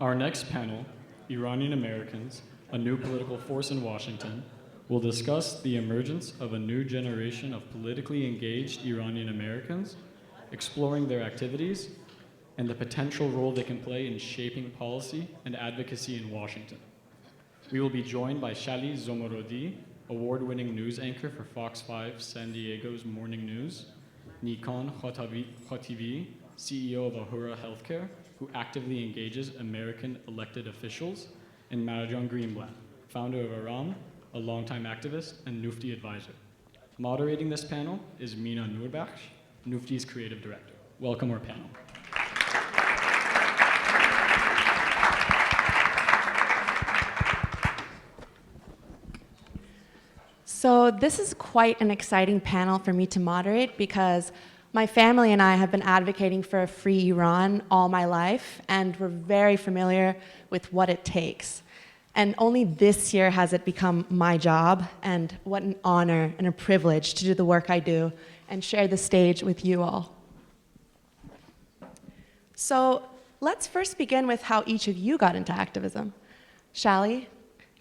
Our next panel, Iranian-Americans, a new political force in Washington, will discuss the emergence of a new generation of politically engaged Iranian-Americans, exploring their activities and the potential role they can play in shaping policy and advocacy in Washington. We will be joined by Shally Zomorodi, award-winning news anchor for Fox 5 San Diego's Morning News, Nikan Khatibi, CEO of Ahura Healthcare, who actively engages American elected officials, and Marjan Greenblatt, founder of Aram, a longtime activist and Nufti advisor. Moderating this panel is Mina Noorbakhsh, Nufti's creative director. Welcome our panel. So this is quite an exciting panel for me to moderate because my family and I have been advocating for a free Iran all my life, and we're very familiar with what it takes. And only this year has it become my job, and what an honor and a privilege to do the work I do and share the stage with you all. So let's first begin with how each of you got into activism. Shally,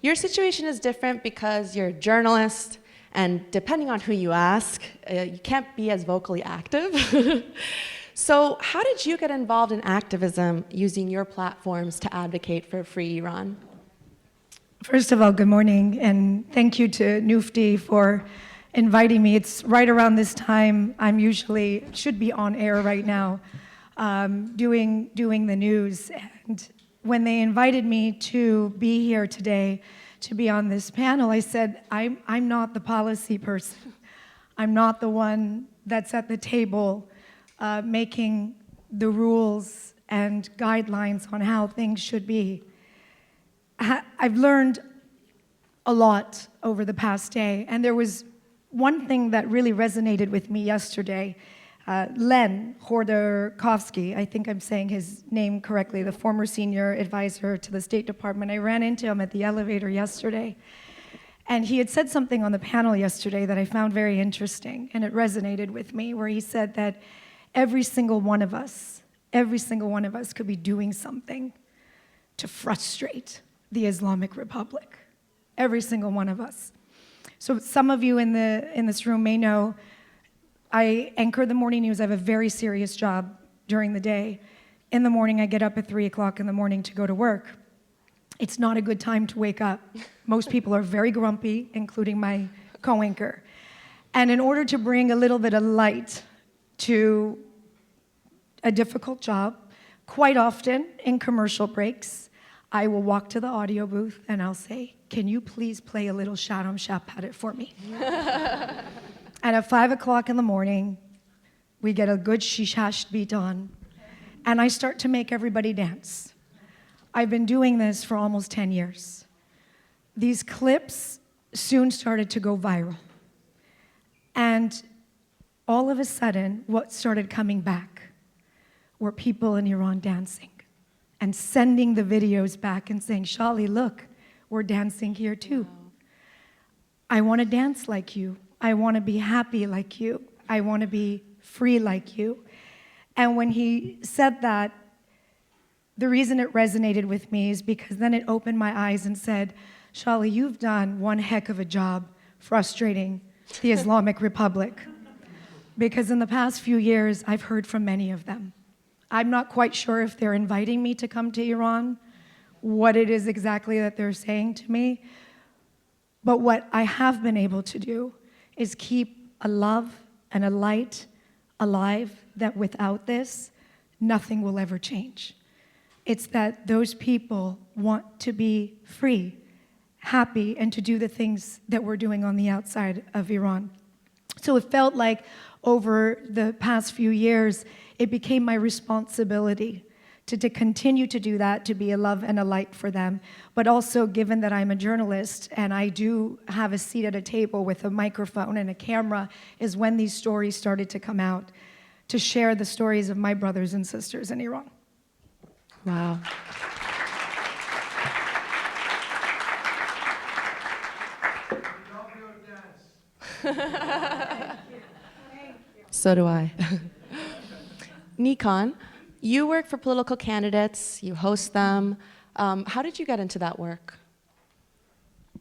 your situation is different because you're a journalist, and depending on who you ask, you can't be as vocally active. So how did you get involved in activism using your platforms to advocate for a free Iran? First of all, good morning, and thank you to Nufti for inviting me. It's right around this time. Should be on air right now, doing the news. And when they invited me to be here today, to be on this panel, I said, I'm not the policy person. I'm not the one that's at the table making the rules and guidelines on how things should be. I've learned a lot over the past day, and there was one thing that really resonated with me yesterday. Len Khodorkovsky, I think I'm saying his name correctly, the former senior advisor to the State Department. I ran into him at the elevator yesterday, and he had said something on the panel yesterday that I found very interesting, and it resonated with me, where he said that every single one of us could be doing something to frustrate the Islamic Republic. Every single one of us. So some of you in this room may know I anchor the morning news. I have a very serious job during the day. In the morning, I get up at 3 o'clock in the morning to go to work. It's not a good time to wake up. Most people are very grumpy, including my co-anchor. And in order to bring a little bit of light to a difficult job, quite often in commercial breaks, I will walk to the audio booth and I'll say, can you please play a little Shalom Shabbat for me? And at 5 o'clock in the morning, we get a good shishash beat on, and I start to make everybody dance. I've been doing this for almost 10 years. These clips soon started to go viral. And all of a sudden, what started coming back were people in Iran dancing and sending the videos back and saying, Shally, look, we're dancing here too. I want to dance like you. I want to be happy like you. I want to be free like you. And when he said that, the reason it resonated with me is because then it opened my eyes and said, Shally, you've done one heck of a job frustrating the Islamic Republic. Because in the past few years, I've heard from many of them. I'm not quite sure if they're inviting me to come to Iran, what it is exactly that they're saying to me. But what I have been able to do is keep a love and a light alive that without this, nothing will ever change. It's that those people want to be free, happy, and to do the things that we're doing on the outside of Iran. So it felt like over the past few years, it became my responsibility to continue to do that, to be a love and a light for them. But also, given that I'm a journalist and I do have a seat at a table with a microphone and a camera, is when these stories started to come out, to share the stories of my brothers and sisters in Iran. Wow. So do I. Nikan, You work for political candidates, you host them. How did you get into that work?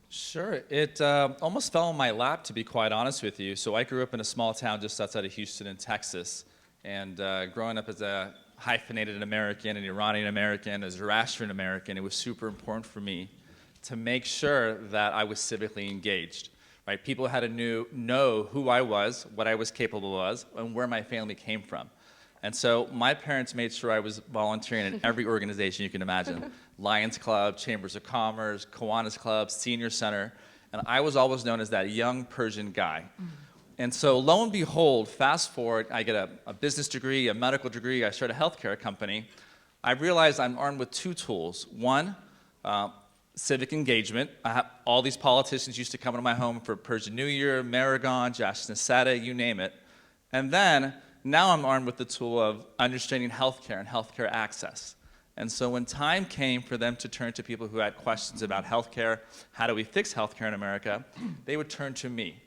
Sure. It almost fell in my lap, to be quite honest with you. So I grew up in a small town just outside of Houston in Texas. And growing up as a hyphenated American, an Iranian-American, a Zoroastrian-American, it was super important for me to make sure that I was civically engaged. Right? People had to know who I was, what I was capable of, and where my family came from. And so my parents made sure I was volunteering in every organization you can imagine. Lions Club, Chambers of Commerce, Kiwanis Club, Senior Center. And I was always known as that young Persian guy. And so lo and behold, fast forward, I get a business degree, a medical degree, I start a healthcare company. I realized I'm armed with two tools. One, civic engagement. All these politicians used to come into my home for Persian New Year, Marjan, Jashna Sada, you name it. And then, now I'm armed with the tool of understanding healthcare and healthcare access. And so when time came for them to turn to people who had questions about healthcare, how do we fix healthcare in America, they would turn to me.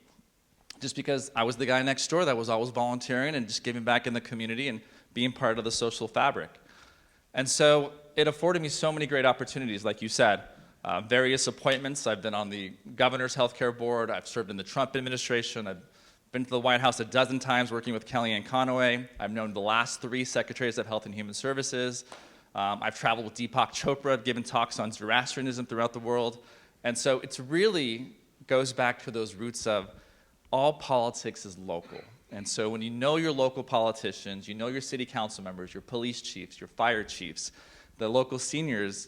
Just because I was the guy next door that was always volunteering and just giving back in the community and being part of the social fabric. And so it afforded me so many great opportunities, like you said. Various appointments. I've been on the governor's healthcare board. I've served in the Trump administration. I've been to the White House a dozen times working with Kellyanne Conway. I've known the last 3 secretaries of Health and Human Services. I've traveled with Deepak Chopra. I've given talks on Zoroastrianism throughout the world. And so it really goes back to those roots of all politics is local. And so when you know your local politicians, you know your city council members, your police chiefs, your fire chiefs, the local seniors,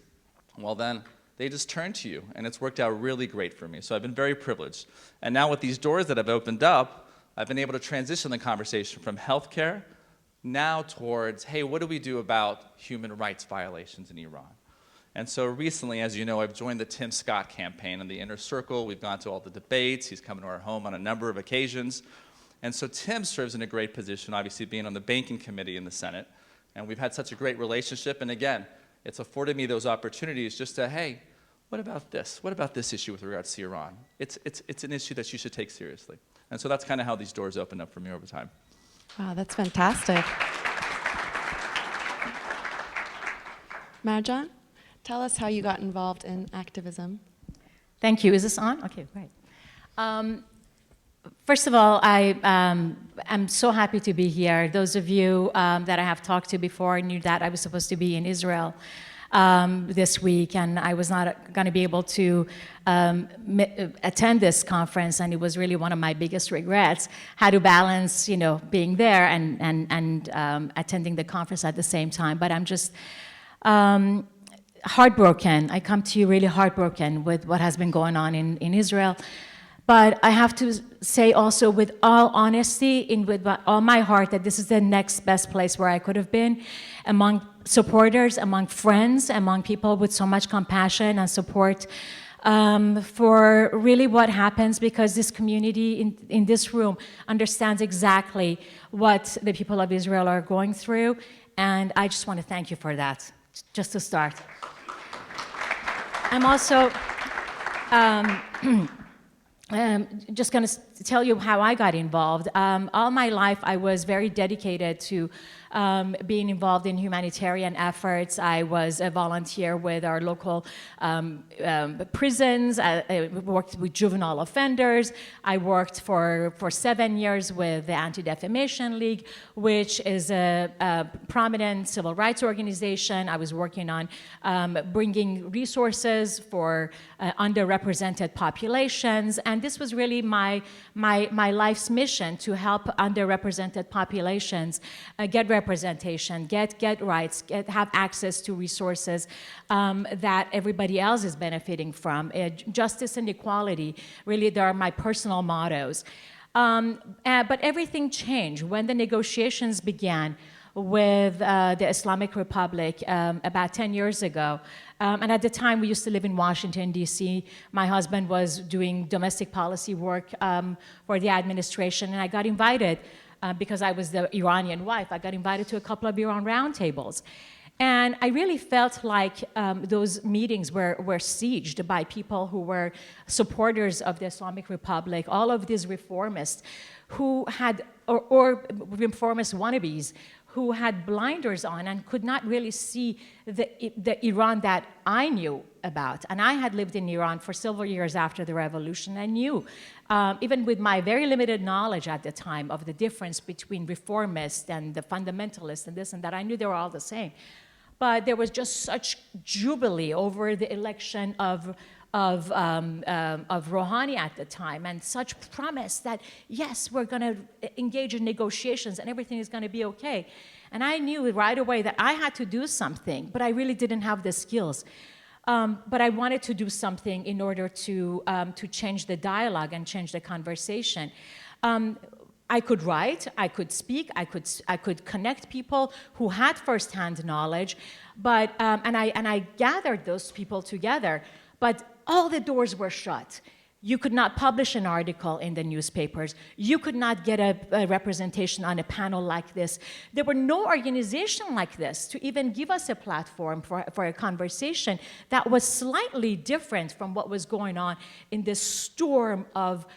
well then, they just turn to you. And it's worked out really great for me. So I've been very privileged. And now with these doors that have opened up, I've been able to transition the conversation from healthcare now towards, hey, what do we do about human rights violations in Iran? And so recently, as you know, I've joined the Tim Scott campaign in the inner circle. We've gone to all the debates. He's come to our home on a number of occasions. And so Tim serves in a great position, obviously being on the banking committee in the Senate. And we've had such a great relationship. And again, it's afforded me those opportunities just to, hey, what about this? What about this issue with regards to Iran? It's an issue that you should take seriously. And so that's kind of how these doors opened up for me over time. Wow, that's fantastic. Marjan, tell us how you got involved in activism. Thank you. Is this on? Okay, great. First of all, I'm so happy to be here. Those of you that I have talked to before knew that I was supposed to be in Israel this week, and I was not going to be able to attend this conference, and it was really one of my biggest regrets, how to balance, being there and attending the conference at the same time. But I'm just heartbroken. I come to you really heartbroken with what has been going on in Israel. But I have to say also with all honesty, with all my heart, that this is the next best place where I could have been, among supporters, among friends, among people with so much compassion and support for really what happens, because this community in this room understands exactly what the people of Israel are going through. And I just want to thank you for that, just to start. I'm also just going to tell you how I got involved. All my life, I was very dedicated to being involved in humanitarian efforts. I was a volunteer with our local prisons. I worked with juvenile offenders. I worked for 7 years with the Anti-Defamation League, which is a prominent civil rights organization. I was working on bringing resources for underrepresented populations, and this was really my life's mission, to help underrepresented populations get representation, get rights, have access to resources that everybody else is benefiting from. Justice and equality, really, they are my personal mottos. But everything changed when the negotiations began with the Islamic Republic about 10 years ago. And at the time, we used to live in Washington, D.C. My husband was doing domestic policy work for the administration, and I got invited, because I was the Iranian wife, I got invited to a couple of Iran roundtables. And I really felt like those meetings were sieged by people who were supporters of the Islamic Republic, all of these reformists who had, or reformist wannabes, who had blinders on and could not really see the Iran that I knew about. And I had lived in Iran for several years after the revolution and knew, even with my very limited knowledge at the time of the difference between reformists and the fundamentalists and this and that, I knew they were all the same. But there was just such jubilee over the election of Rouhani at the time, and such promise that, yes, we're going to engage in negotiations and everything is going to be okay. And I knew right away that I had to do something, but I really didn't have the skills. But I wanted to do something in order to change the dialogue and change the conversation. I could write, I could speak, I could connect people who had firsthand knowledge, but and I gathered those people together. But all the doors were shut. You could not publish an article in the newspapers. You could not get a representation on a panel like this. There were no organization like this to even give us a platform for a conversation that was slightly different from what was going on in this storm of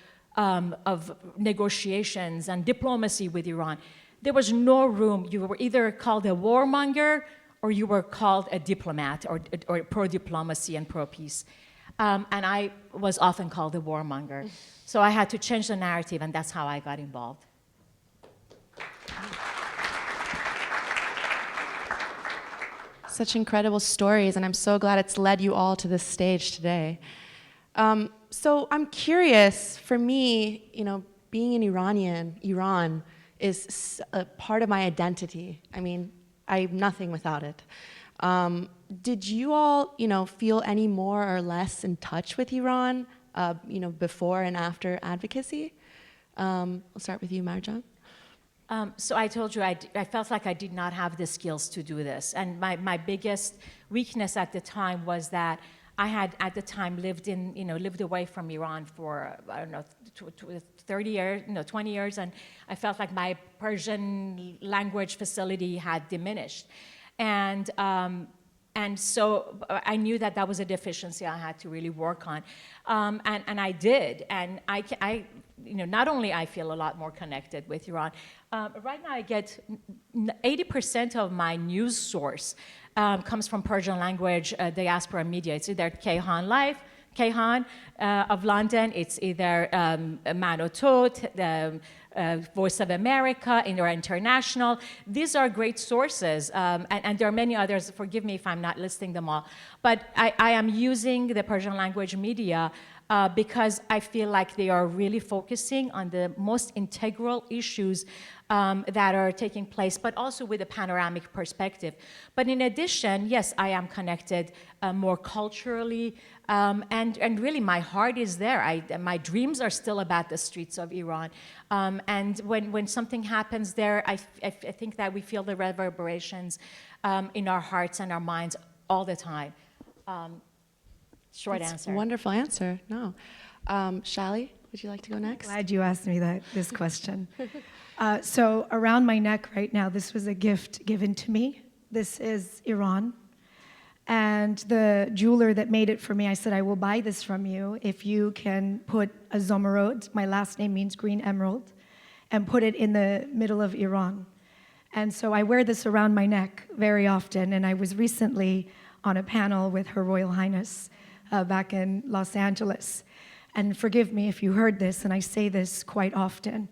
negotiations and diplomacy with Iran. There was no room. You were either called a warmonger or you were called a diplomat or pro-diplomacy and pro-peace. And I was often called a warmonger. So I had to change the narrative, and that's how I got involved. Such incredible stories, and I'm so glad it's led you all to this stage today. So I'm curious, for me, being an Iran is a part of my identity. I mean, I'm nothing without it. Did you all, feel any more or less in touch with Iran, before and after advocacy? I'll start with you, Marjan. So I told you I felt like I did not have the skills to do this. And my biggest weakness at the time was that I had at the time lived away from Iran for, 30 years, 20 years, and I felt like my Persian language facility had diminished. And so I knew that was a deficiency I had to really work on. And I did. And I not only I feel a lot more connected with Iran, right now I get 80% of my news source comes from Persian language diaspora media. It's either Kayhan of London, it's either Manotot, the Voice of America, International. These are great sources, and there are many others. Forgive me if I'm not listing them all. But I am using the Persian language media because I feel like they are really focusing on the most integral issues that are taking place, but also with a panoramic perspective. But in addition, yes, I am connected more culturally, and really my heart is there. My dreams are still about the streets of Iran. And when something happens there, I think that we feel the reverberations in our hearts and our minds all the time. Short answer. Wonderful answer. No. Shally, would you like to go next? Glad you asked me this question. So around my neck right now, this was a gift given to me. This is Iran. And the jeweler that made it for me, I said, I will buy this from you if you can put a Zomorodi, my last name means green emerald, and put it in the middle of Iran. And so I wear this around my neck very often. And I was recently on a panel with Her Royal Highness back in Los Angeles. And forgive me if you heard this, and I say this quite often.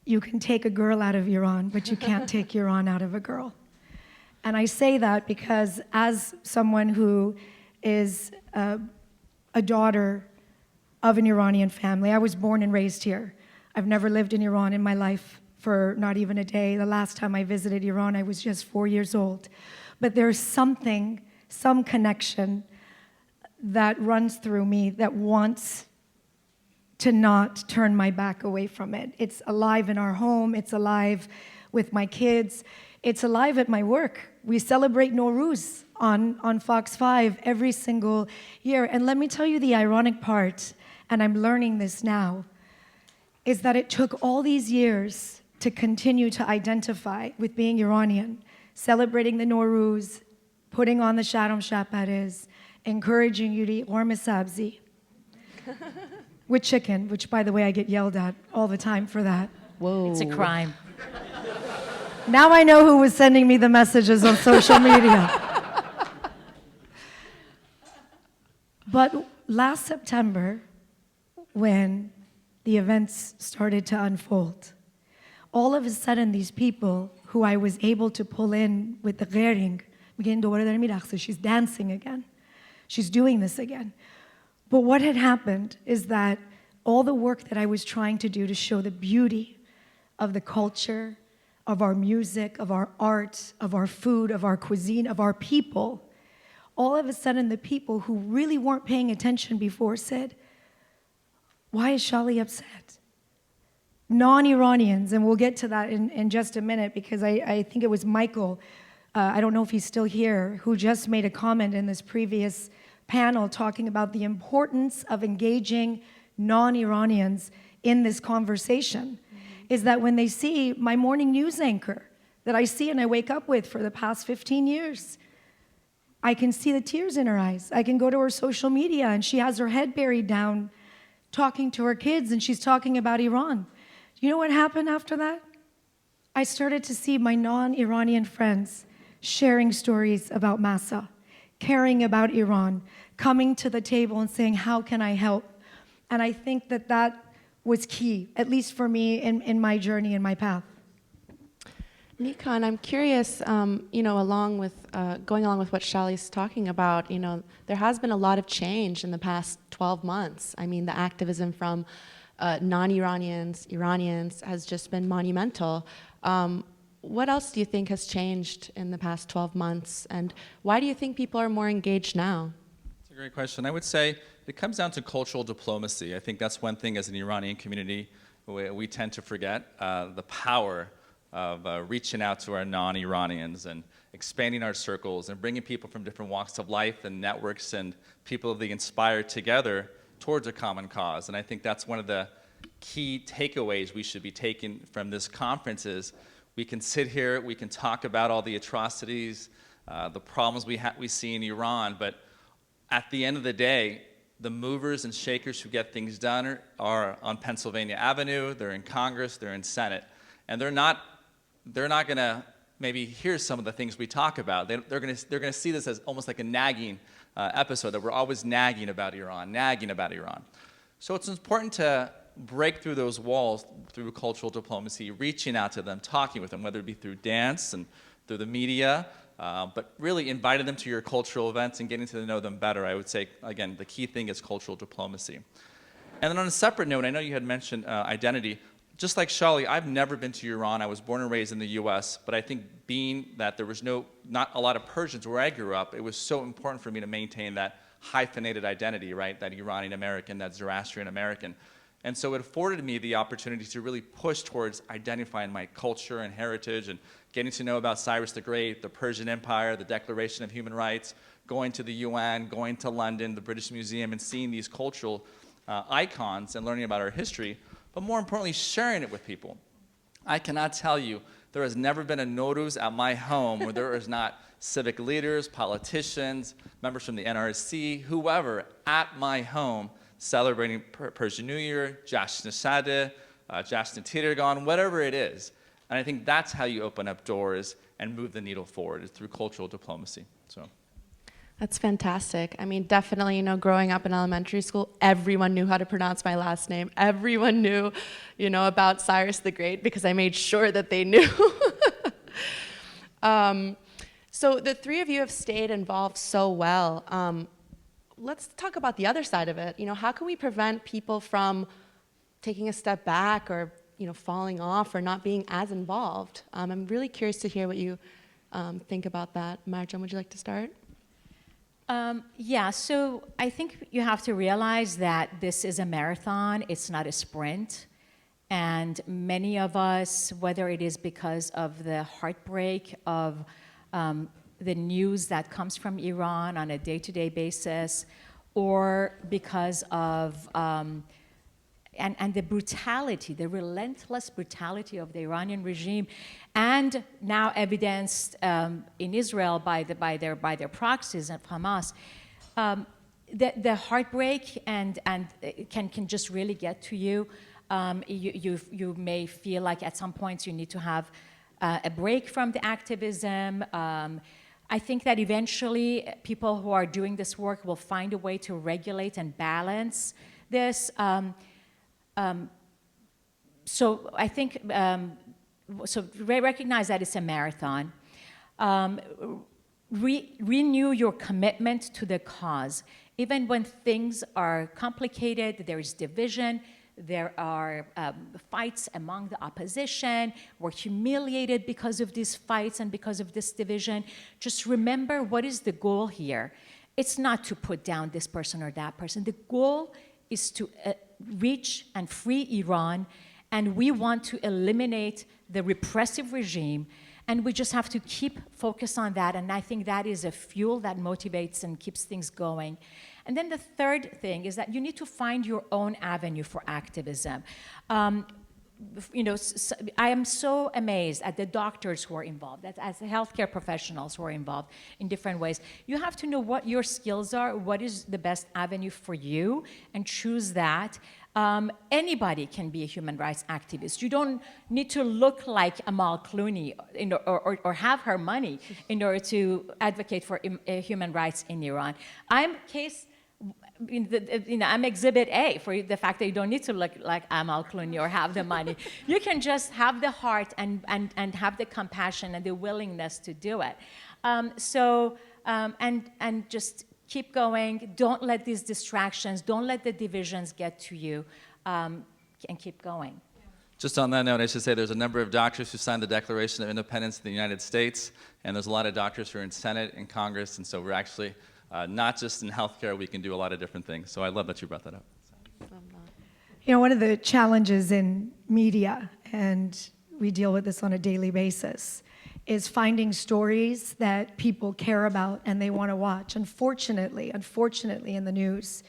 You can take a girl out of Iran, but you can't take Iran out of a girl. And I say that because as someone who is a daughter of an Iranian family, I was born and raised here. I've never lived in Iran in my life for not even a day. The last time I visited Iran, I was just 4 years old. But there's some connection that runs through me that wants to not turn my back away from it. It's alive in our home. It's alive with my kids. It's alive at my work. We celebrate Nowruz on Fox 5 every single year. And let me tell you the ironic part, and I'm learning this now, is that it took all these years to continue to identify with being Iranian, celebrating the Nowruz, putting on the Sharam Shapares, encouraging you to eat warm sabzi with chicken, which, by the way, I get yelled at all the time for that. Whoa. It's a crime. Now I know who was sending me the messages on social media. But last September, when the events started to unfold, all of a sudden these people who I was able to pull in with the غيرing, she's dancing again. She's doing this again. But what had happened is that all the work that I was trying to do to show the beauty of the culture, of our music, of our art, of our food, of our cuisine, of our people, all of a sudden the people who really weren't paying attention before said, why is Shally upset? Non-Iranians, and we'll get to that in just a minute because I think it was Michael, I don't know if he's still here, who just made a comment in this previous panel talking about the importance of engaging non-Iranians in this conversation, is that when they see my morning news anchor that I see and I wake up with for the past 15 years, I can see the tears in her eyes. I can go to her social media and she has her head buried down talking to her kids and she's talking about Iran. You know what happened after that? I started to see my non-Iranian friends sharing stories about Mahsa, caring about Iran, coming to the table and saying, how can I help? And I think that that was key, at least for me in my journey, in my path. Nikan, I'm curious, you know, going along with what Shally's talking about, you know, there has been a lot of change in the past 12 months. I mean, the activism from non-Iranians, Iranians has just been monumental. What else do you think has changed in the past 12 months? And why do you think people are more engaged now? It's a great question. I would say it comes down to cultural diplomacy. I think that's one thing as an Iranian community we tend to forget, the power of reaching out to our non-Iranians and expanding our circles and bringing people from different walks of life and networks and people of the inspired together towards a common cause. And I think that's one of the key takeaways we should be taking from this conference is we can sit here, we can talk about all the atrocities, the problems we see in Iran, but at the end of the day, the movers and shakers who get things done are on Pennsylvania Avenue, they're in Congress, they're in Senate, and they're not going to maybe hear some of the things we talk about. They're going to see this as almost like a nagging episode, that we're always nagging about Iran. So it's important to break through those walls through cultural diplomacy, reaching out to them, talking with them, whether it be through dance and through the media, but really inviting them to your cultural events and getting to know them better. I would say, again, the key thing is cultural diplomacy. And then on a separate note, I know you had mentioned identity. Just like Shally, I've never been to Iran. I was born and raised in the US, but I think being that there was not a lot of Persians where I grew up, it was so important for me to maintain that hyphenated identity, right? That Iranian-American, that Zoroastrian-American. And so it afforded me the opportunity to really push towards identifying my culture and heritage and getting to know about Cyrus the Great, the Persian Empire, the Declaration of Human Rights, going to the UN, going to London, the British Museum, and seeing these cultural icons and learning about our history, but more importantly, sharing it with people. I cannot tell you, there has never been a Nowruz at my home where there is not civic leaders, politicians, members from the NRC, whoever at my home celebrating Persian New Year, Jashn Shade, Jashn Tirgan, whatever it is. And I think that's how you open up doors and move the needle forward, is through cultural diplomacy. So. That's fantastic. I mean, definitely, you know, growing up in elementary school, everyone knew how to pronounce my last name. Everyone knew, you know, about Cyrus the Great because I made sure that they knew. So the three of you have stayed involved so well. Let's talk about the other side of it. You know, how can we prevent people from taking a step back or, you know, falling off or not being as involved? I'm really curious to hear what you think about that. Marjan, would you like to start? Yeah, so I think you have to realize that this is a marathon, it's not a sprint. And many of us, whether it is because of the heartbreak of the news that comes from Iran on a day-to-day basis, or because of and the brutality, the relentless brutality of the Iranian regime, and now evidenced in Israel by their proxies and Hamas, the heartbreak and can just really get to you. You may feel like at some points you need to have a break from the activism. I think that eventually people who are doing this work will find a way to regulate and balance this. So I think, so recognize that it's a marathon. Renew your commitment to the cause. Even when things are complicated, there is division, there are fights among the opposition, we're humiliated because of these fights and because of this division. Just remember, what is the goal here? It's not to put down this person or that person. The goal is to reach and free Iran, and we want to eliminate the repressive regime, and we just have to keep focus on that, and I think that is a fuel that motivates and keeps things going. And then the third thing is that you need to find your own avenue for activism. You know, I am so amazed at the doctors who are involved, as the healthcare professionals who are involved in different ways. You have to know what your skills are, what is the best avenue for you, and choose that. Anybody can be a human rights activist. You don't need to look like Amal Clooney or have her money in order to advocate for human rights in Iran. I'm exhibit A for the fact that you don't need to look like Amal Clooney or have the money. You can just have the heart and have the compassion and the willingness to do it. And just keep going. Don't let these distractions, don't let the divisions get to you, and keep going. Just on that note, I should say there's a number of doctors who signed the Declaration of Independence in the United States, and there's a lot of doctors who are in Senate and Congress, and so we're actually not just in healthcare, we can do a lot of different things. So I love that you brought that up. You know, one of the challenges in media, and we deal with this on a daily basis, is finding stories that people care about and they want to watch. Unfortunately, in the news,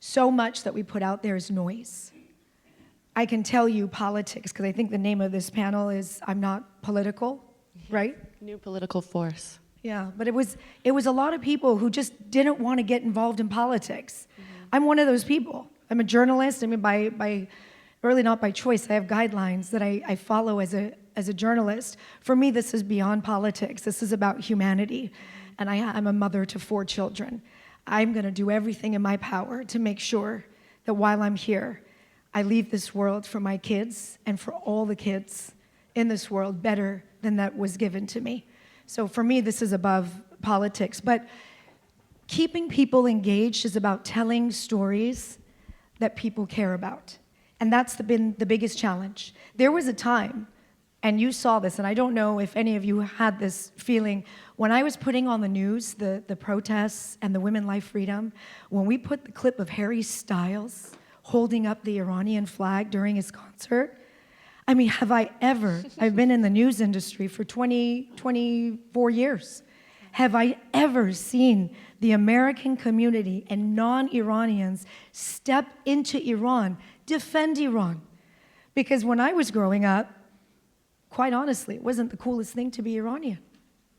so much that we put out there is noise. I can tell you politics, because I think the name of this panel is I'm Not Political, right? New political force. Yeah, but it was a lot of people who just didn't want to get involved in politics. I'm one of those people. I'm a journalist. I mean, by really not by choice. I have guidelines that I follow as a journalist. For me, this is beyond politics. This is about humanity, and I'm a mother to 4 children. I'm going to do everything in my power to make sure that while I'm here, I leave this world for my kids and for all the kids in this world better than that was given to me. So for me, this is above politics. But keeping people engaged is about telling stories that people care about. And that's been the biggest challenge. There was a time, and you saw this, and I don't know if any of you had this feeling, when I was putting on the news, the protests and the Women Life Freedom, when we put the clip of Harry Styles holding up the Iranian flag during his concert, I mean, I've been in the news industry for 24 years. Have I ever seen the American community and non-Iranians step into Iran, defend Iran? Because when I was growing up, quite honestly, it wasn't the coolest thing to be Iranian.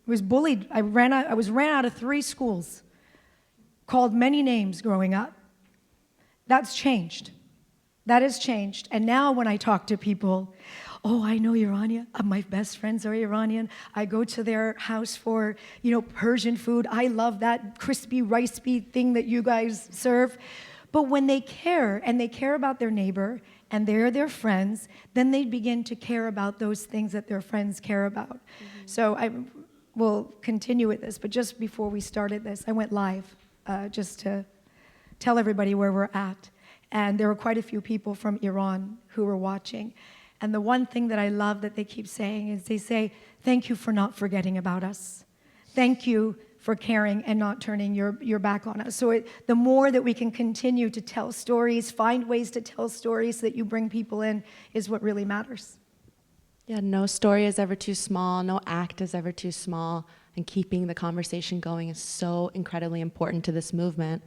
I was bullied. I was ran out of 3 schools, called many names growing up. That's changed. That has changed. And now when I talk to people, oh, I know Iranian. My best friends are Iranian. I go to their house for, Persian food. I love that crispy, ricey thing that you guys serve. But when they care, and they care about their neighbor, and they're their friends, then they begin to care about those things that their friends care about. Mm-hmm. So I will continue with this, but just before we started this, I went live just to tell everybody where we're at. And there were quite a few people from Iran who were watching. And the one thing that I love that they keep saying is they say, thank you for not forgetting about us. Thank you for caring and not turning your back on us. So the more that we can continue to tell stories, find ways to tell stories that you bring people in is what really matters. Yeah, no story is ever too small, no act is ever too small, and keeping the conversation going is so incredibly important to this movement.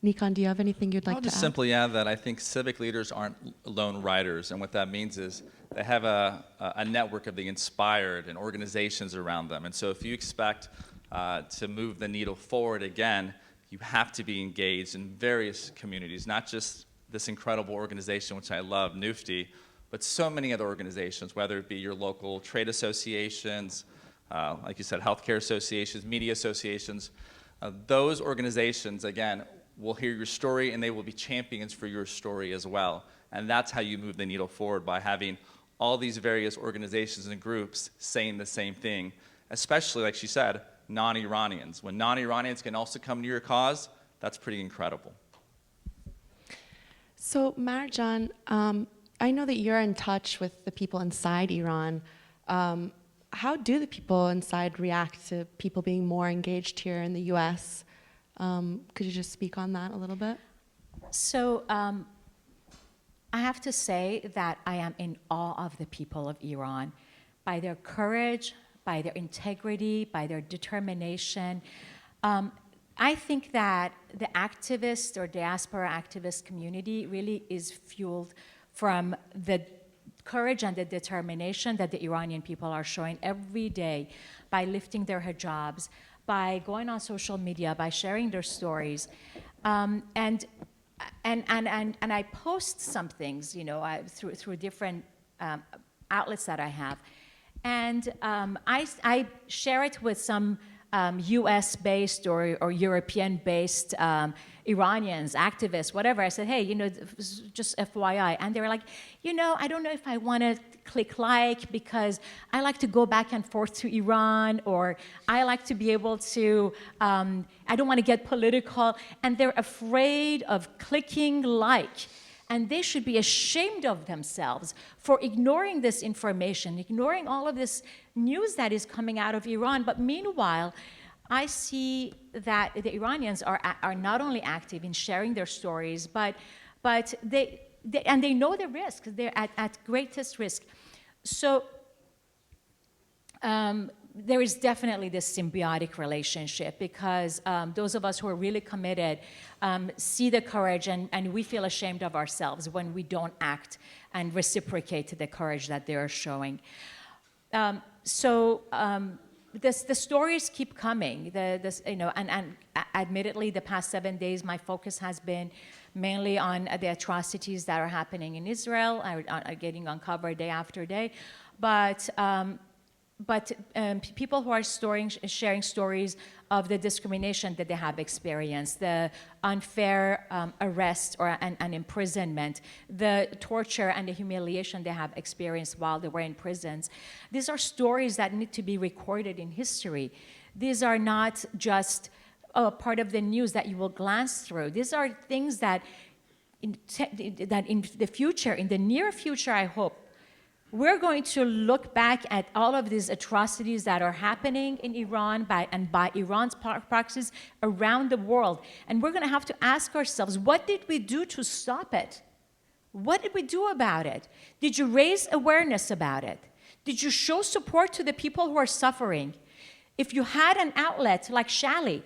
Nikan, do you have anything you'd like to add? I'll just simply add that I think civic leaders aren't lone riders, and what that means is they have a network of the inspired and organizations around them. And so if you expect to move the needle forward again, you have to be engaged in various communities, not just this incredible organization, which I love, Nufti, but so many other organizations, whether it be your local trade associations, like you said, healthcare associations, media associations, those organizations, again, will hear your story and they will be champions for your story as well. And that's how you move the needle forward, by having all these various organizations and groups saying the same thing, especially, like she said, non-Iranians. When non-Iranians can also come to your cause, that's pretty incredible. So, Marjan, I know that you're in touch with the people inside Iran. How do the people inside react to people being more engaged here in the U.S.? Could you just speak on that a little bit? So I have to say that I am in awe of the people of Iran, by their courage, by their integrity, by their determination. I think that the activist or diaspora activist community really is fueled from the courage and the determination that the Iranian people are showing every day by lifting their hijabs, by going on social media, by sharing their stories. And I post some things, through different outlets that I have. And I share it with some US-based or European-based Iranians, activists, whatever. I said, hey, just FYI. And they were like, I don't know if I want to click like because I like to go back and forth to Iran, or I like to be able to, I don't want to get political. And they're afraid of clicking like. And they should be ashamed of themselves for ignoring this information, ignoring all of this news that is coming out of Iran. But meanwhile, I see that the Iranians are not only active in sharing their stories, but they know the risk. They're at greatest risk. So there is definitely this symbiotic relationship, because those of us who are really committed see the courage, and we feel ashamed of ourselves when we don't act and reciprocate the courage that they are showing. The stories keep coming. And admittedly, the past 7 days, my focus has been mainly on the atrocities that are happening in Israel, are getting uncovered day after day. But people who are sharing stories of the discrimination that they have experienced, the unfair arrest and imprisonment, the torture and the humiliation they have experienced while they were in prisons. These are stories that need to be recorded in history. These are not just part of the news that you will glance through. These are things that in the future, in the near future, I hope, we're going to look back at all of these atrocities that are happening in Iran by Iran's practices around the world. And we're going to have to ask ourselves, what did we do to stop it? What did we do about it? Did you raise awareness about it? Did you show support to the people who are suffering? If you had an outlet like Shally,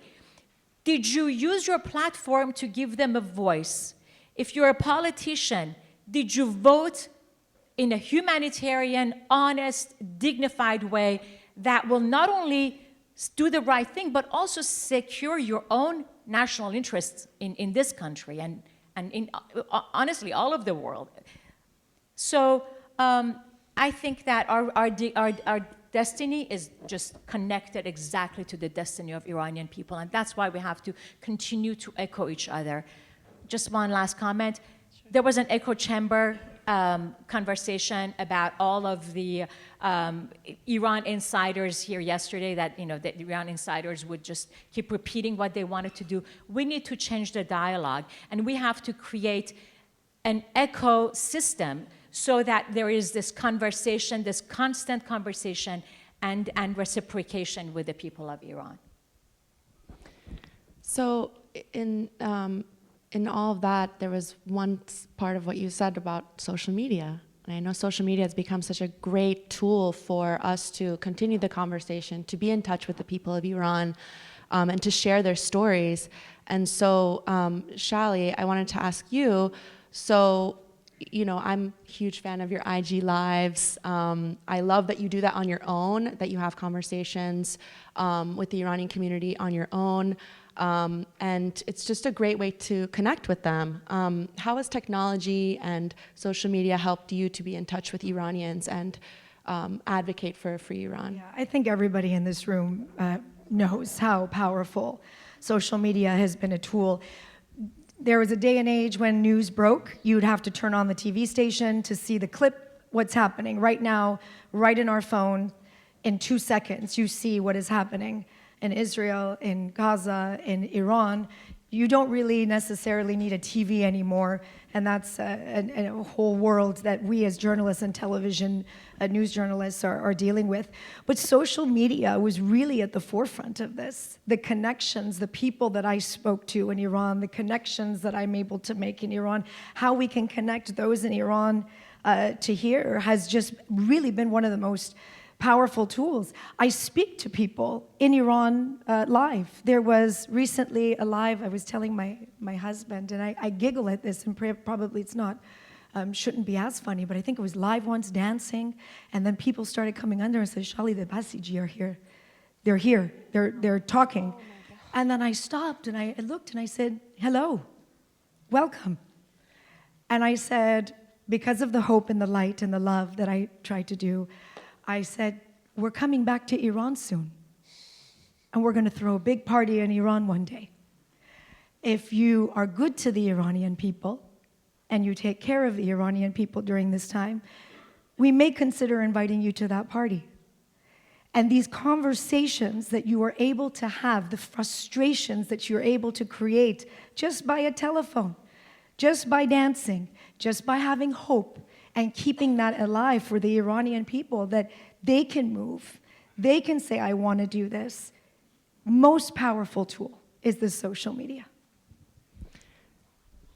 did you use your platform to give them a voice? If you're a politician, did you vote in a humanitarian, honest, dignified way that will not only do the right thing, but also secure your own national interests in this country and in, honestly, all of the world? So I think that our destiny is just connected exactly to the destiny of Iranian people, and that's why we have to continue to echo each other. Just one last comment. Sure. There was an echo chamber conversation about all of the Iran insiders here yesterday, that the Iran insiders would just keep repeating what they wanted to do. We need to change the dialogue, and we have to create an ecosystem so that there is this conversation, this constant conversation and reciprocation with the people of Iran. So in all of that, there was one part of what you said about social media. And I know social media has become such a great tool for us to continue the conversation, to be in touch with the people of Iran, and to share their stories. And so, Shally, I wanted to ask you, so you know, I'm a huge fan of your IG lives. I love that you do that on your own, that you have conversations with the Iranian community on your own. And it's just a great way to connect with them. How has technology and social media helped you to be in touch with Iranians and advocate for a free Iran? Yeah, I think everybody in this room knows how powerful social media has been a tool. There was a day and age when news broke. You'd have to turn on the TV station to see the clip, what's happening. Right now, right in our phone, in 2 seconds, you see what is happening in Israel, in Gaza, in Iran. You don't really necessarily need a TV anymore, and that's a whole world that we as journalists and television news journalists are dealing with. But social media was really at the forefront of this. The connections, the people that I spoke to in Iran, the connections that I'm able to make in Iran, how we can connect those in Iran to here has just really been one of the most powerful tools. I speak to people in Iran live. There was recently a live, I was telling my husband, and I giggle at this, and probably it's not, shouldn't be as funny, but I think it was live ones dancing, and then people started coming under and said, Shally, the Basiji are here. They're here. They're talking. Oh, and then I stopped and I looked and I said, hello, welcome. And I said, because of the hope and the light and the love that I tried to do, I said, we're coming back to Iran soon, and we're going to throw a big party in Iran one day. If you are good to the Iranian people, and you take care of the Iranian people during this time, we may consider inviting you to that party. And these conversations that you are able to have, the frustrations that you're able to create just by a telephone, just by dancing, just by having hope, and keeping that alive for the Iranian people, that they can move, they can say, I want to do this. Most powerful tool is the social media.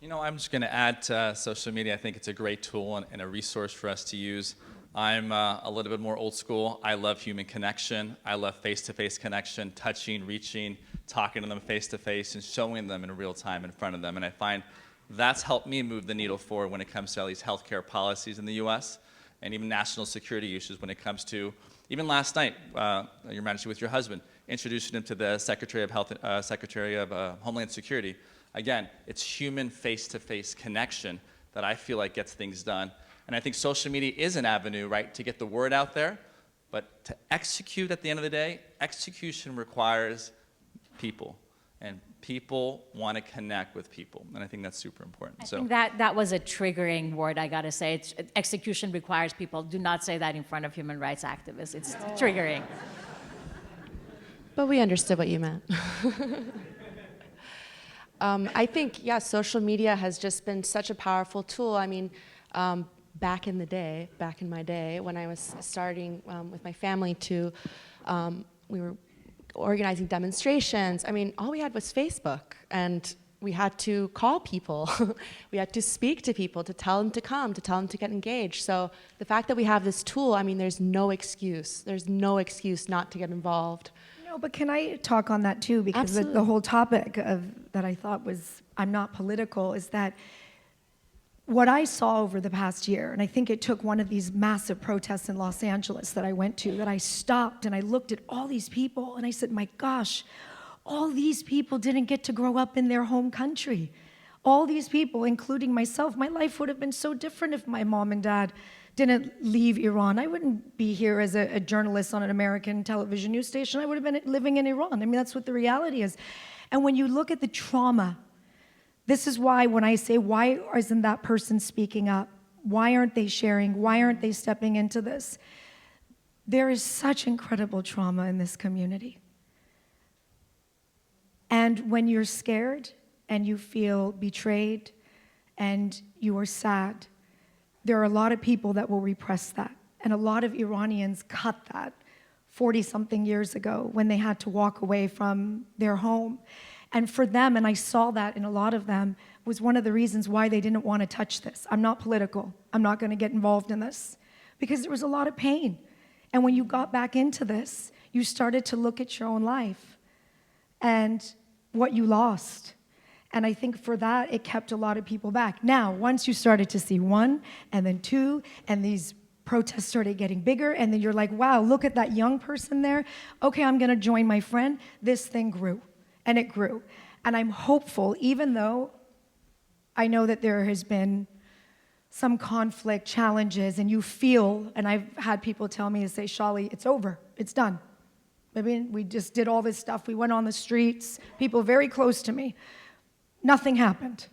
You know, I'm just going to add to social media. I think it's a great tool and a resource for us to use. I'm a little bit more old school. I love human connection. I love face-to-face connection, touching, reaching, talking to them face-to-face, and showing them in real time in front of them. And I find that's helped me move the needle forward when it comes to at least healthcare policies in the U.S. and even national security issues when it comes to, even last night, Your Majesty, with your husband, introducing him to the Secretary of Health, Secretary of Homeland Security. Again, it's human face-to-face connection that I feel like gets things done. And I think social media is an avenue, right, to get the word out there, but to execute at the end of the day, execution requires people. And people want to connect with people, and I think that's super important. I think that was a triggering word, I gotta say. Execution requires people. Do not say that in front of human rights activists. It's triggering. But we understood what you meant. I think, yeah, social media has just been such a powerful tool. I mean, back in my day, when I was starting with my family we were organizing demonstrations. I mean, all we had was Facebook, and we had to call people. We had to speak to people, to tell them to come, to tell them to get engaged. So the fact that we have this tool, I mean, there's no excuse. There's no excuse not to get involved. No, but can I talk on that too? Because the whole topic that I thought was, I'm not political, is that what I saw over the past year, and I think it took one of these massive protests in Los Angeles that I went to, that I stopped and I looked at all these people and I said, my gosh, all these people didn't get to grow up in their home country. All these people, including myself, my life would have been so different if my mom and dad didn't leave Iran. I wouldn't be here as a journalist on an American television news station. I would have been living in Iran. I mean, that's what the reality is. And when you look at the trauma, this is why when I say, why isn't that person speaking up? Why aren't they sharing? Why aren't they stepping into this? There is such incredible trauma in this community. And when you're scared and you feel betrayed and you are sad, there are a lot of people that will repress that. And a lot of Iranians cut that 40-something years ago when they had to walk away from their home. And for them, and I saw that in a lot of them, was one of the reasons why they didn't want to touch this. I'm not political. I'm not going to get involved in this. Because there was a lot of pain. And when you got back into this, you started to look at your own life and what you lost. And I think for that, it kept a lot of people back. Now, once you started to see one, and then two, and these protests started getting bigger, and then you're like, wow, look at that young person there. Okay, I'm gonna join my friend. This thing grew, and it grew. And I'm hopeful, even though I know that there has been some conflict, challenges, and you feel, and I've had people tell me and say, Shally, it's over, it's done. I mean, we just did all this stuff. We went on the streets, people very close to me. Nothing happened.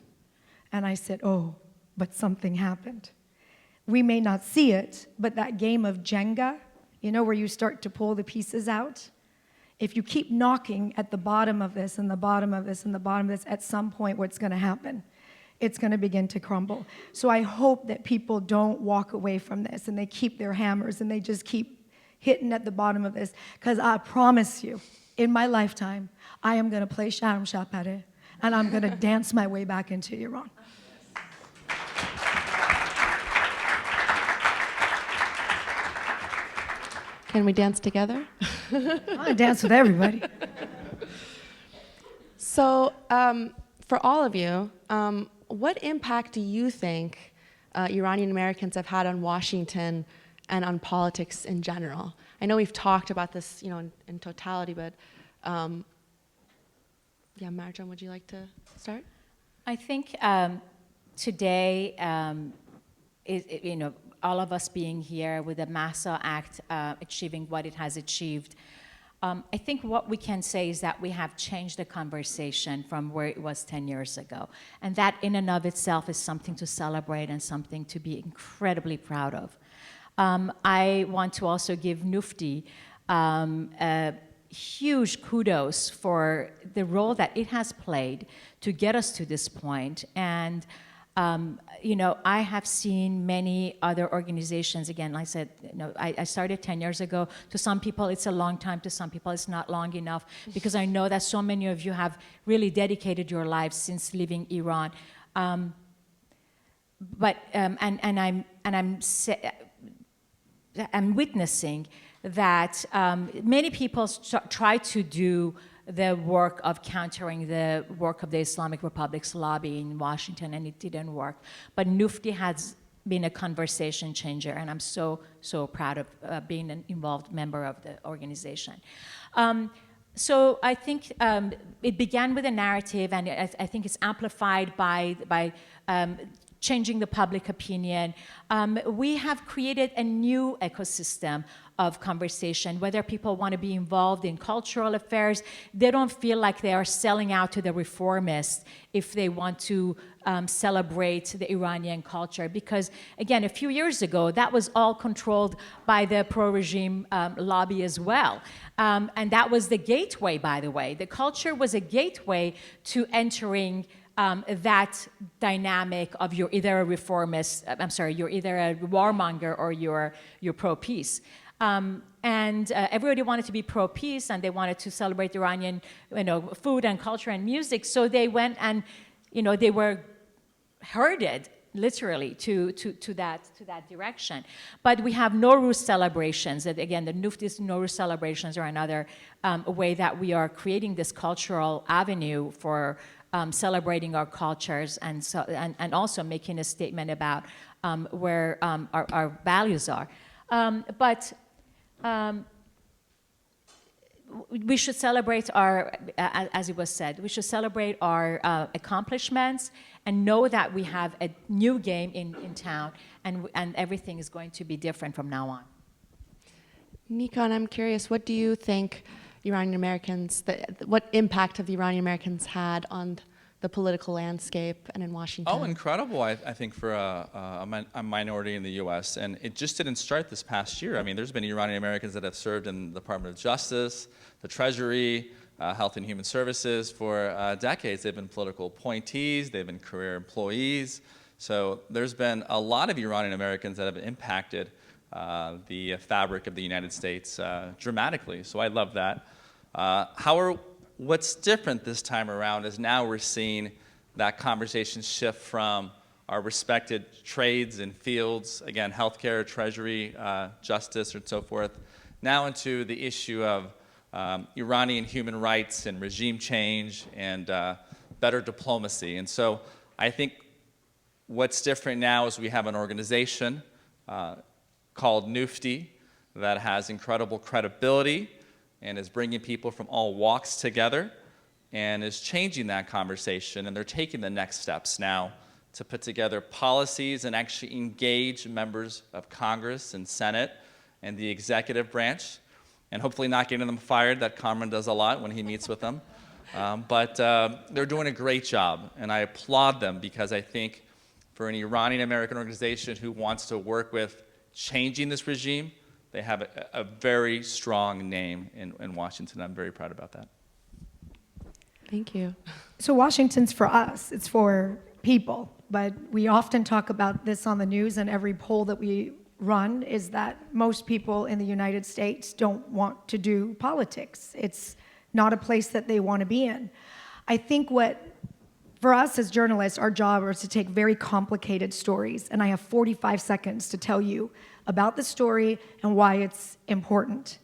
And I said, oh, but something happened. We may not see it, but that game of Jenga, you know, where you start to pull the pieces out, if you keep knocking at the bottom of this and the bottom of this and the bottom of this, at some point what's going to happen? It's going to begin to crumble. So I hope that people don't walk away from this and they keep their hammers and they just keep hitting at the bottom of this, because I promise you, in my lifetime, I am going to play Sharm Shapare, and I'm going to dance my way back into Iran. Can we dance together? I dance with everybody. So, for all of you, what impact do you think Iranian-Americans have had on Washington and on politics in general? I know we've talked about this, you know, in totality, but yeah, Marjan, would you like to start? I think today, you know, all of us being here with the Mahsa Act achieving what it has achieved, I think what we can say is that we have changed the conversation from where it was 10 years ago. And that in and of itself is something to celebrate and something to be incredibly proud of. I want to also give Nufti a huge kudos for the role that it has played to get us to this point. And you know, I have seen many other organizations, again, like I said, you know, I started 10 years ago. To some people, it's a long time. To some people, it's not long enough, because I know that so many of you have really dedicated your lives since leaving Iran. I'm witnessing that many people try to do the work of countering the work of the Islamic Republic's lobby in Washington, and it didn't work. But Nufti has been a conversation changer, and I'm so proud of being an involved member of the organization. So I think it began with a narrative, and I think it's amplified by changing the public opinion. We have created a new ecosystem of conversation, whether people want to be involved in cultural affairs. They don't feel like they are selling out to the reformists if they want to celebrate the Iranian culture. Because, again, a few years ago, that was all controlled by the pro-regime lobby as well. And that was the gateway, by the way. The culture was a gateway to entering that dynamic of you're either a reformist, you're either a warmonger or you're pro-peace. And everybody wanted to be pro-peace, and they wanted to celebrate Iranian, you know, food and culture and music. So they went and, you know, they were herded literally to that direction. But we have Nowruz celebrations. And again, the Nufti's Nowruz celebrations are another way that we are creating this cultural avenue for celebrating our cultures, and also making a statement about where our values are. But we should celebrate our, as it was said, we should celebrate our accomplishments and know that we have a new game in town, and everything is going to be different from now on. Nikan, I'm curious, what do you think Iranian-Americans, what impact have the Iranian-Americans had on the political landscape and in Washington? Oh, incredible, I think, for a minority in the U.S. And it just didn't start this past year. I mean, there's been Iranian-Americans that have served in the Department of Justice, the Treasury, Health and Human Services for decades. They've been political appointees, they've been career employees. So there's been a lot of Iranian-Americans that have impacted the fabric of the United States dramatically. So I love that. What's different this time around is now we're seeing that conversation shift from our respected trades and fields, again, healthcare, treasury, justice, and so forth, now into the issue of Iranian human rights and regime change and better diplomacy. And so I think what's different now is we have an organization called Nufti that has incredible credibility and is bringing people from all walks together and is changing that conversation, and they're taking the next steps now to put together policies and actually engage members of Congress and Senate and the executive branch, and hopefully not getting them fired. That Kamran does a lot when he meets with them. But they're doing a great job, and I applaud them, because I think for an Iranian-American organization who wants to work with changing this regime, they have a very strong name in Washington. I'm very proud about that. Thank you. So Washington's for us, it's for people, but we often talk about this on the news, and every poll that we run is that most people in the United States don't want to do politics. It's not a place that they want to be in. I think for us as journalists, our job is to take very complicated stories, and I have 45 seconds to tell you about the story and why it's important.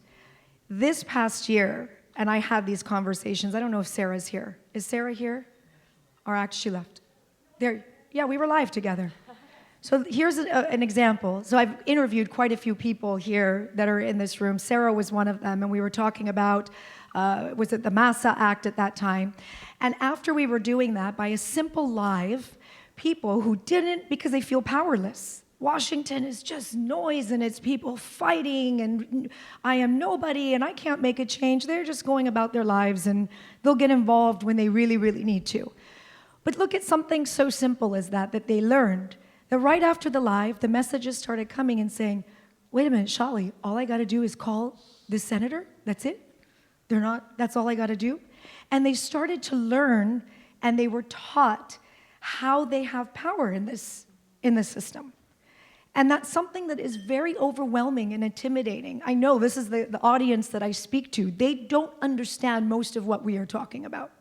This past year, and I had these conversations, I don't know if Sarah's here. Is Sarah here? Or actually she left. There, yeah, we were live together. So here's an example. So I've interviewed quite a few people here that are in this room. Sarah was one of them, and we were talking about, was it the Mahsa Act at that time? And after we were doing that, by a simple live, people who didn't, because they feel powerless. Washington is just noise, and it's people fighting, and I am nobody, and I can't make a change. They're just going about their lives, and they'll get involved when they really, really need to. But look at something so simple as that they learned. That right after the live, the messages started coming and saying, wait a minute, Shally, all I got to do is call this senator? That's it? That's all I got to do? And they started to learn, and they were taught how they have power in this system. And that's something that is very overwhelming and intimidating. I know this is the audience that I speak to. They don't understand most of what we are talking about.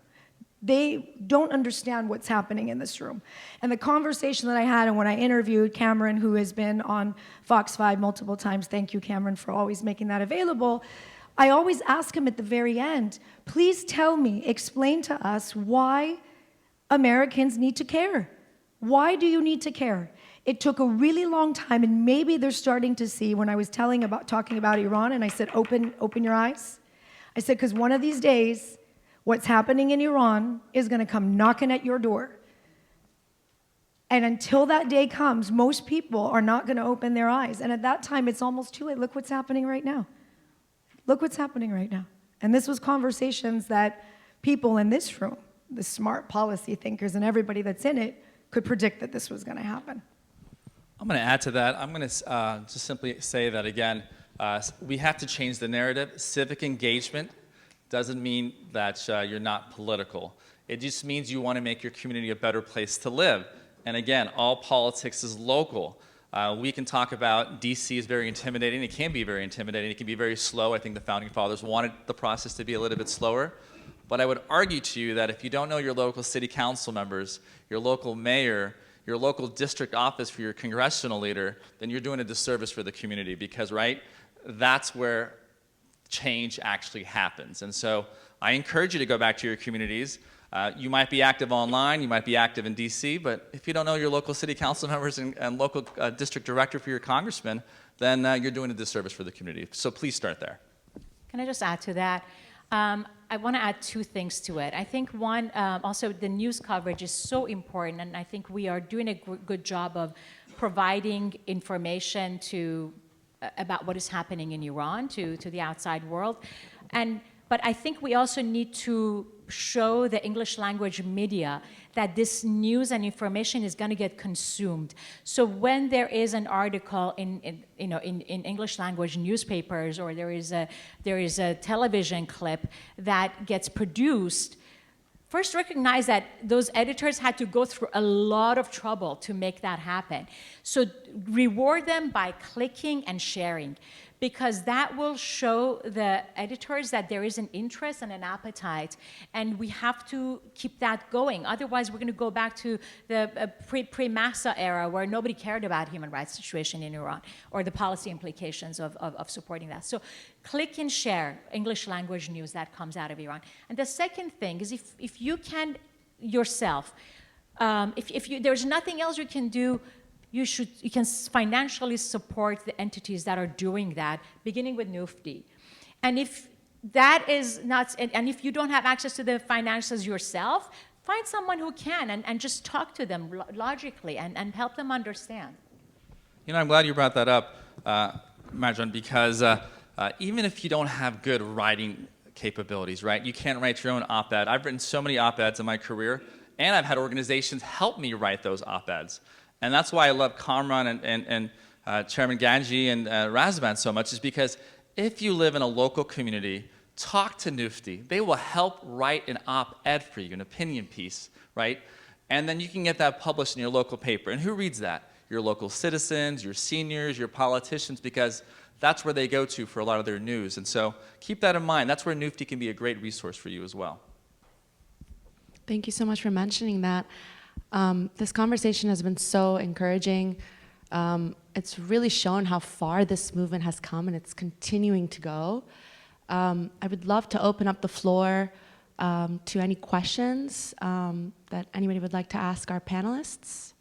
They don't understand what's happening in this room. And the conversation that I had, and when I interviewed Cameron, who has been on Fox 5 multiple times, thank you, Cameron, for always making that available, I always ask him at the very end, please tell me, explain to us why Americans need to care. Why do you need to care? It took a really long time, and maybe they're starting to see when I was talking about Iran, and I said, open your eyes. I said, because one of these days, what's happening in Iran is going to come knocking at your door. And until that day comes, most people are not going to open their eyes. And at that time, it's almost too late. Look what's happening right now. Look what's happening right now. And this was conversations that people in this room, the smart policy thinkers and everybody that's in it, could predict that this was going to happen. I'm going to add to that. I'm going to just simply say that, again, we have to change the narrative. Civic engagement doesn't mean that you're not political. It just means you want to make your community a better place to live. And again, all politics is local. We can talk about DC is very intimidating. It can be very intimidating. It can be very slow. I think the Founding Fathers wanted the process to be a little bit slower. But I would argue to you that if you don't know your local city council members, your local mayor, your local district office for your congressional leader, then you're doing a disservice for the community, because, right, that's where change actually happens. And so I encourage you to go back to your communities. You might be active online, you might be active in DC, but if you don't know your local city council members and local district director for your congressman, then you're doing a disservice for the community. So please start there. Can I just add to that? I want to add two things to it. I think one, also the news coverage is so important, and I think we are doing a good job of providing information about what is happening in Iran to the outside world. But I think we also need to show the English language media that this news and information is going to get consumed. So when there is an article in English language newspapers, or there is a television clip that gets produced, first recognize that those editors had to go through a lot of trouble to make that happen. So reward them by clicking and sharing, because that will show the editors that there is an interest and an appetite, and we have to keep that going. Otherwise, we're going to go back to the pre-Mahsa era, where nobody cared about human rights situation in Iran or the policy implications of supporting that. So click and share English language news that comes out of Iran. And the second thing is, if you can yourself. There's nothing else you can do, you can financially support the entities that are doing that, beginning with Nufti. And if that is not, and if you don't have access to the finances yourself, find someone who can and just talk to them logically and help them understand. You know, I'm glad you brought that up, Marjan, because even if you don't have good writing capabilities, right? You can't write your own op-ed. I've written so many op-eds in my career, and I've had organizations help me write those op-eds. And that's why I love Kamran and Chairman Ganji and Razvan so much, is because if you live in a local community, talk to Nufti. They will help write an op-ed for you, an opinion piece, right? And then you can get that published in your local paper. And who reads that? Your local citizens, your seniors, your politicians, because that's where they go to for a lot of their news. And so keep that in mind. That's where Nufti can be a great resource for you as well. Thank you so much for mentioning that. This conversation has been so encouraging. It's really shown how far this movement has come, and it's continuing to go. I would love to open up the floor to any questions that anybody would like to ask our panelists.